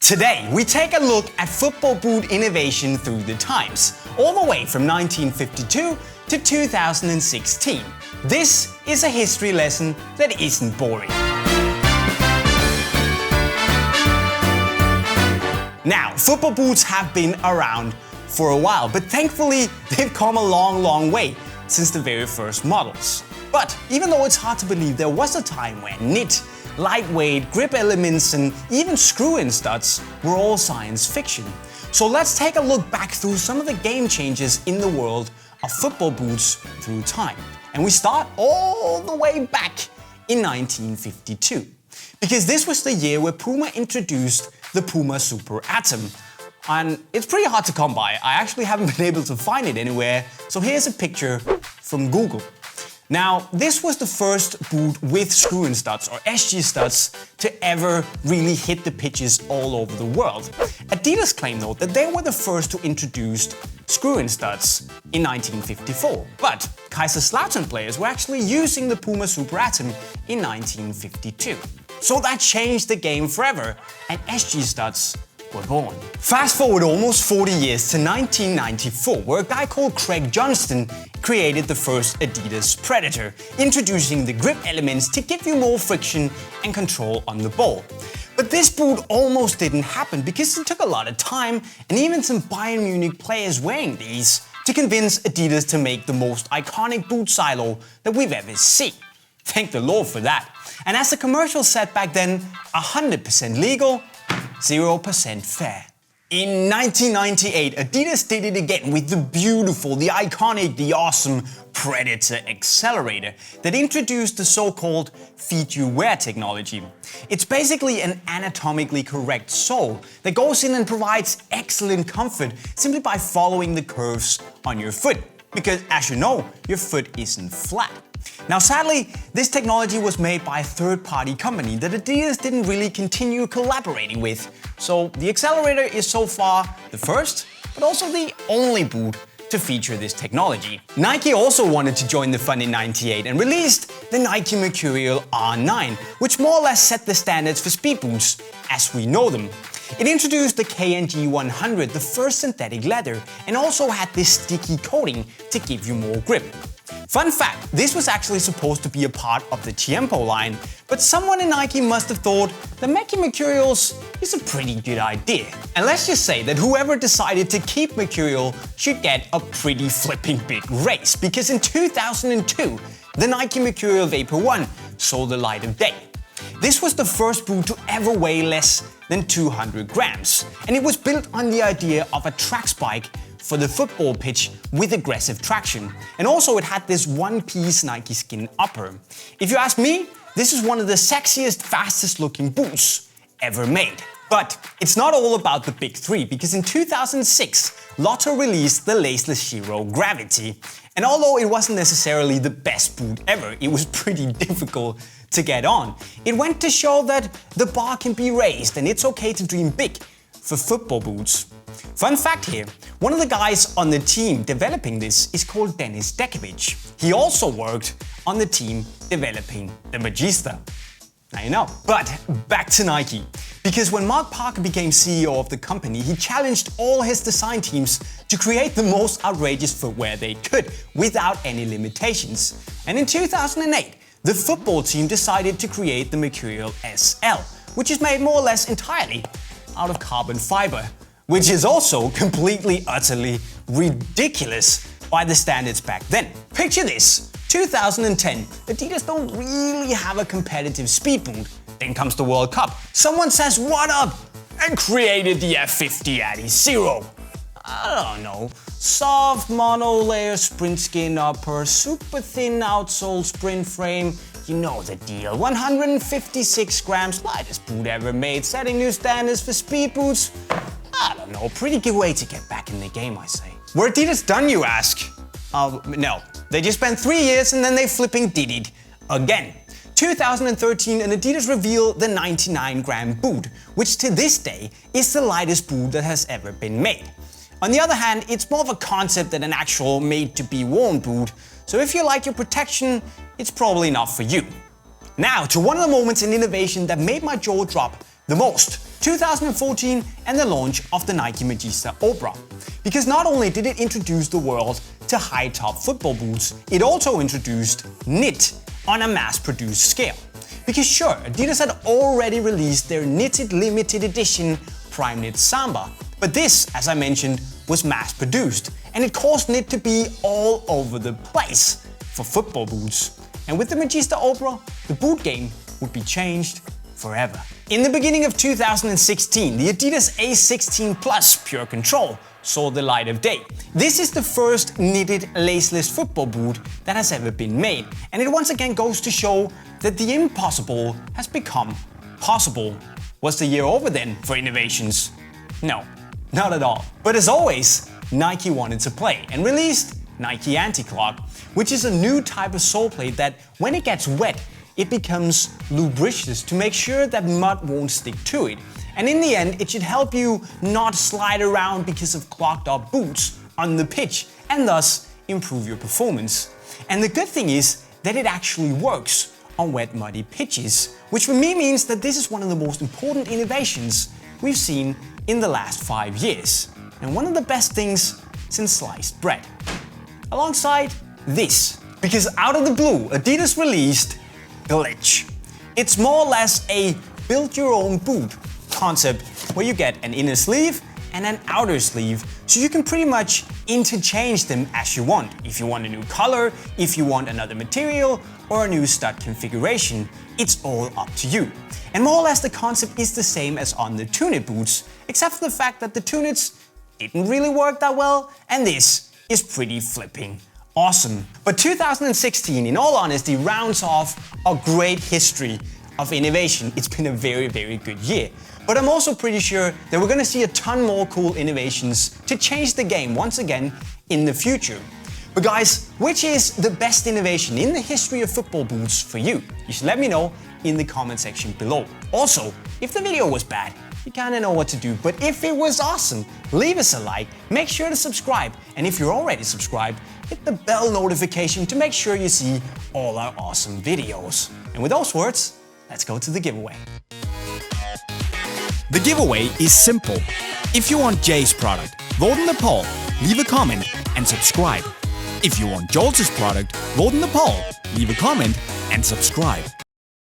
Today, we take a look at football boot innovation through the times, all the way from 1952 to 2016. This is a history lesson that isn't boring. Now, football boots have been around for a while, but thankfully they've come a long way since the very first models. But even though it's hard to believe, there was a time when knit, lightweight, grip elements and even screw-in studs were all science fiction. So let's take a look back through some of the game changers in the world of football boots through time. And we start all the way back in 1952. Because this was the year where PUMA introduced the PUMA Super Atom. And it's pretty hard to come by. I actually haven't been able to find it anywhere, so here's a picture from Google. Now, this was the first boot with screw-in studs, or SG studs, to ever really hit the pitches all over the world. Adidas claimed though that they were the first to introduce screw-in studs in 1954. But Kaiserslautern players were actually using the PUMA Super Atom in 1952. So that changed the game forever, and SG studs were born. Fast forward almost 40 years to 1994, where a guy called Craig Johnston created the first Adidas Predator, introducing the grip elements to give you more friction and control on the ball. But this boot almost didn't happen because it took a lot of time and even some Bayern Munich players wearing these to convince Adidas to make the most iconic boot silo that we've ever seen. Thank the Lord for that. And as the commercial said back then, 100% legal, 0% fair. In 1998, Adidas did it again with the beautiful, the iconic, the awesome Predator Accelerator that introduced the so-called feet you wear technology. It's basically an anatomically correct sole that goes in and provides excellent comfort simply by following the curves on your foot. Because as you know, your foot isn't flat. Now sadly, this technology was made by a third-party company that Adidas didn't really continue collaborating with. So the Accelerator is so far the first, but also the only boot to feature this technology. Nike also wanted to join the fun in '98 and released the Nike Mercurial R9, which more or less set the standards for speed boots as we know them. It introduced the KNG 100, the first synthetic leather, and also had this sticky coating to give you more grip. Fun fact, this was actually supposed to be a part of the Tiempo line, but someone in Nike must have thought that making Mercurials is a pretty good idea. And let's just say that whoever decided to keep Mercurial should get a pretty flipping big raise, because in 2002, the Nike Mercurial Vapor I saw the light of day. This was the first boot to ever weigh less than 200 grams, and it was built on the idea of a track spike for the football pitch with aggressive traction. And also it had this one-piece Nike skin upper. If you ask me, this is one of the sexiest, fastest looking boots ever made. But it's not all about the big three, because in 2006, Lotto released the laceless Zhero Gravity. And although it wasn't necessarily the best boot ever, it was pretty difficult to get on. It went to show that the bar can be raised and it's okay to dream big for football boots. Fun fact here, one of the guys on the team developing this is called Denis Dekovic. He also worked on the team developing the Magista. Now you know. But back to Nike. Because when Mark Parker became CEO of the company, he challenged all his design teams to create the most outrageous footwear they could, without any limitations. And in 2008, the football team decided to create the Mercurial SL, which is made more or less entirely out of carbon fiber, which is also completely, utterly ridiculous by the standards back then. Picture this, 2010, Adidas don't really have a competitive speed boot. Then comes the World Cup. Someone says, "What up?" and created the F50 adizero. I don't know, soft monolayer sprint skin upper, super thin outsole sprint frame, you know the deal. 156 grams, lightest boot ever made, setting new standards for speed boots. I don't know, pretty good way to get back in the game, I say. Were Adidas done, you ask? No, they just spent 3 years and then they flipping did it again. 2013, and Adidas revealed the 99-gram boot, which to this day is the lightest boot that has ever been made. On the other hand, it's more of a concept than an actual made-to-be-worn boot, so if you like your protection, it's probably not for you. Now to one of the moments in innovation that made my jaw drop the most. 2014 and the launch of the Nike Magista Obra. Because not only did it introduce the world to high-top football boots, it also introduced knit on a mass-produced scale. Because sure, Adidas had already released their knitted limited edition Prime Knit Samba, but this, as I mentioned, was mass-produced, and it caused knit to be all over the place for football boots. And with the Magista Obra, the boot game would be changed forever. In the beginning of 2016, the Adidas ACE16 Purecontrol saw the light of day. This is the first knitted laceless football boot that has ever been made, and it once again goes to show that the impossible has become possible. Was the year over then for innovations? No, not at all. But as always, Nike wanted to play and released Nike Anti-Clog, which is a new type of sole plate that, when it gets wet, it becomes lubricious to make sure that mud won't stick to it. And in the end, it should help you not slide around because of clogged up boots on the pitch and thus improve your performance. And the good thing is that it actually works on wet, muddy pitches, which for me means that this is one of the most important innovations we've seen in the last 5 years. And one of the best things since sliced bread. Alongside this, because out of the blue, Adidas released Glitch. It's more or less a build-your-own boot concept where you get an inner sleeve and an outer sleeve, so you can pretty much interchange them as you want. If you want a new color, if you want another material, or a new stud configuration, it's all up to you. And more or less the concept is the same as on the Tunit boots, except for the fact that the Tunits didn't really work that well, and this is pretty flipping awesome. But 2016, in all honesty, rounds off a great history of innovation. It's been a very, very good year. But I'm also pretty sure that we're gonna see a ton more cool innovations to change the game once again in the future. But guys, which is the best innovation in the history of football boots for you? You should let me know in the comment section below. Also, if the video was bad, you kinda know what to do, but if it was awesome, leave us a like, make sure to subscribe, and if you're already subscribed, hit the bell notification to make sure you see all our awesome videos. And with those words, let's go to the giveaway. The giveaway is simple. If you want Jay's product, vote in the poll, leave a comment, and subscribe. If you want Jolz's product, vote in the poll, leave a comment, and subscribe.